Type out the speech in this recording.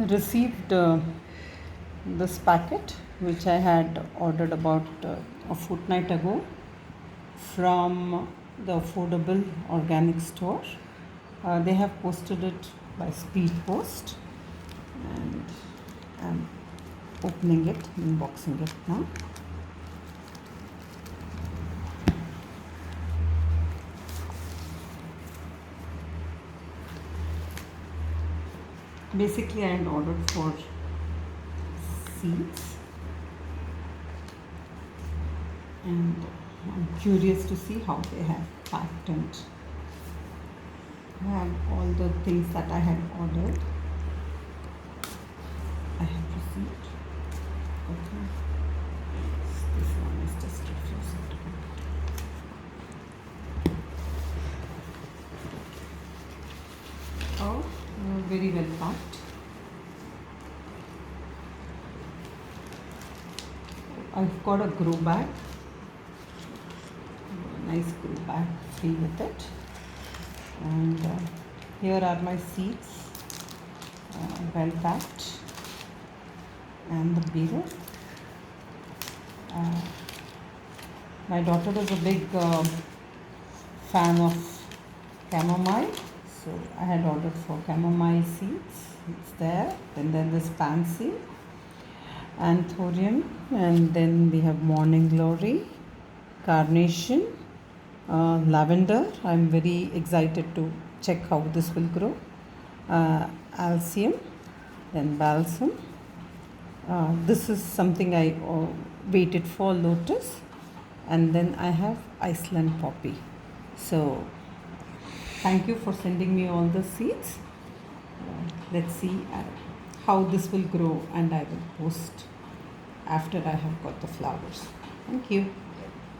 received this packet which I had ordered about a fortnight ago from the Affordable Organic Store. They have posted it by speed post, and I'm opening it, unboxing it now. Basically, I had ordered for seeds, and I'm curious to see how they have packed, and I have all the things that I had ordered. I have received. Okay. This one is just refusing. Oh, very well packed. I've got a grow bag, a nice grow bag free with it, and here are my seeds, well packed, and the bearer. My daughter is a big fan of chamomile, so I had ordered for chamomile seeds. It's there. Then there's pansy, anthurium, and then we have morning glory, carnation, lavender. I'm very excited to check how this will grow. Alcium, then balsam. This is something I waited for, lotus, and then I have Iceland poppy. So thank you for sending me all the seeds. Let's see how this will grow, and I will post after I have got the flowers. Thank you.